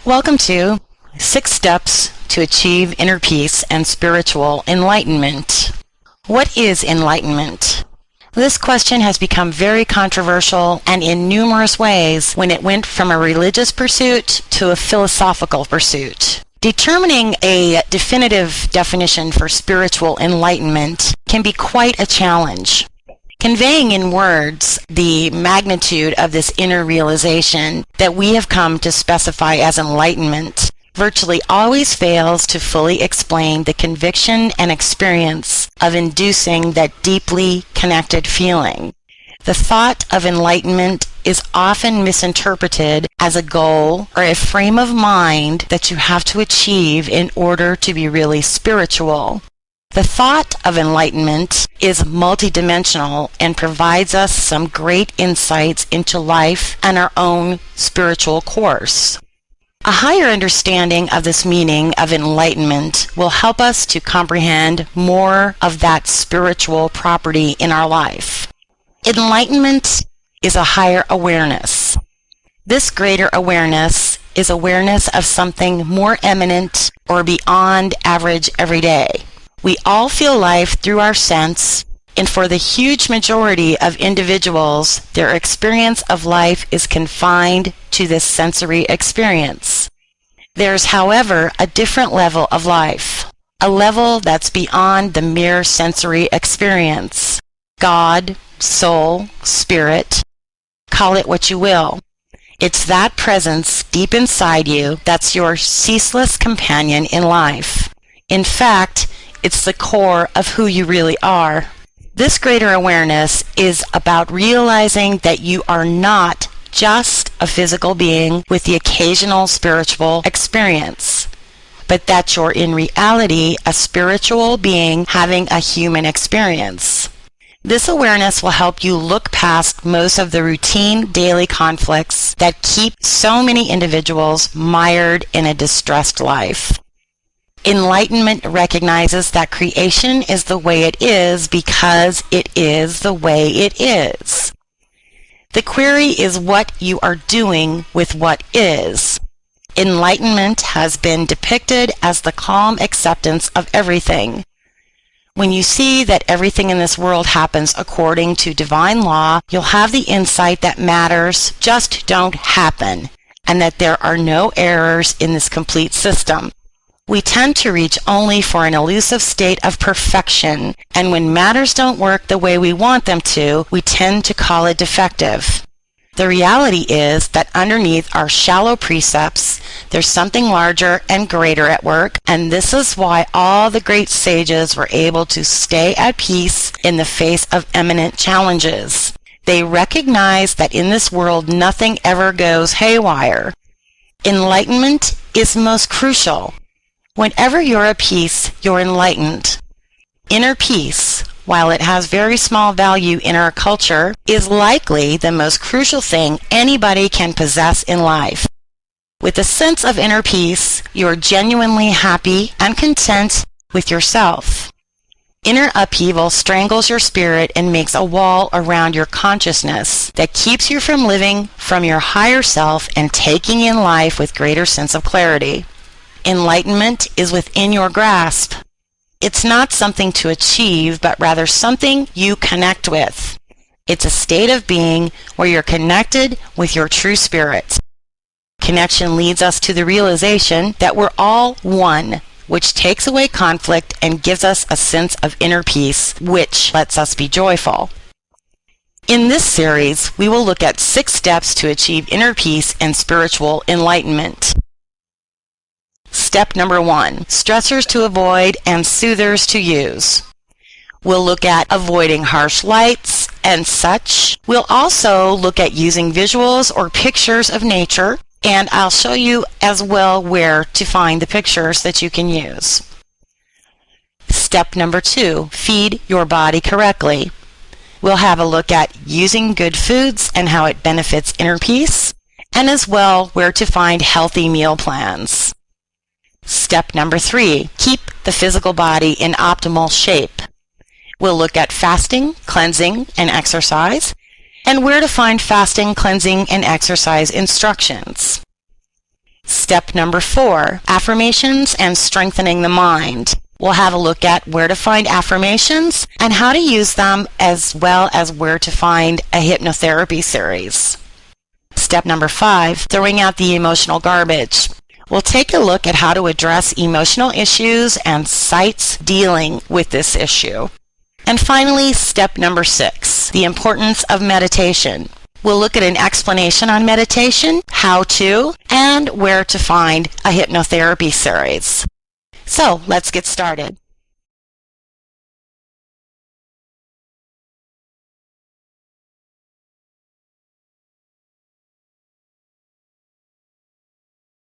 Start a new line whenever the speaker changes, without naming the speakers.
Welcome to 6 Steps to Achieve Inner Peace and Spiritual Enlightenment. What is enlightenment? This question has become very controversial and in numerous ways when it went from a religious pursuit to a philosophical pursuit. Determining a definitive definition for spiritual enlightenment can be quite a challenge. Conveying in words the magnitude of this inner realization that we have come to specify as enlightenment virtually always fails to fully explain the conviction and experience of inducing that deeply connected feeling. The thought of enlightenment is often misinterpreted as a goal or a frame of mind that you have to achieve in order to be really spiritual. The thought of enlightenment is multidimensional and provides us some great insights into life and our own spiritual course. A higher understanding of this meaning of enlightenment will help us to comprehend more of that spiritual property in our life. Enlightenment is a higher awareness. This greater awareness is awareness of something more eminent or beyond average every day. We all feel life through our sense, and for the huge majority of individuals, their experience of life is confined to this sensory experience. There's, however, a different level of life, a level that's beyond the mere sensory experience. God, soul, spirit, call it what you will. It's that presence deep inside you that's your ceaseless companion in life. In fact, it's the core of who you really are. This greater awareness is about realizing that you are not just a physical being with the occasional spiritual experience, but that you're in reality a spiritual being having a human experience. This awareness will help you look past most of the routine daily conflicts that keep so many individuals mired in a distressed life. Enlightenment recognizes that creation is the way it is because it is the way it is. The query is what you are doing with what is. Enlightenment has been depicted as the calm acceptance of everything. When you see that everything in this world happens according to divine law, you'll have the insight that matters just don't happen, and that there are no errors in this complete system. We tend to reach only for an elusive state of perfection, and when matters don't work the way we want them to, we tend to call it defective. The reality is that underneath our shallow precepts, there's something larger and greater at work, and this is why all the great sages were able to stay at peace in the face of eminent challenges. They recognize that in this world nothing ever goes haywire. Enlightenment is most crucial. Whenever you're at peace, you're enlightened. Inner peace, while it has very small value in our culture, is likely the most crucial thing anybody can possess in life. With a sense of inner peace, you're genuinely happy and content with yourself. Inner upheaval strangles your spirit and makes a wall around your consciousness that keeps you from living from your higher self and taking in life with greater sense of clarity. Enlightenment is within your grasp. It's not something to achieve, but rather something you connect with. It's a state of being where you're connected with your true spirit. Connection leads us to the realization that we're all one, which takes away conflict and gives us a sense of inner peace, which lets us be joyful. In this series, we will look at 6 steps to achieve inner peace and spiritual enlightenment. Step number 1, stressors to avoid and soothers to use. We'll look at avoiding harsh lights and such. We'll also look at using visuals or pictures of nature, and I'll show you as well where to find the pictures that you can use. Step number 2, feed your body correctly. We'll have a look at using good foods and how it benefits inner peace, and as well where to find healthy meal plans. Step number 3, keep the physical body in optimal shape. We'll look at fasting, cleansing, and exercise, and where to find fasting, cleansing, and exercise instructions. Step number 4, affirmations and strengthening the mind. We'll have a look at where to find affirmations and how to use them, as well as where to find a hypnotherapy series. Step number 5, throwing out the emotional garbage. We'll take a look at how to address emotional issues and sites dealing with this issue. And finally, step number 6, the importance of meditation. We'll look at an explanation on meditation, how to, and where to find a hypnotherapy series. So let's get started.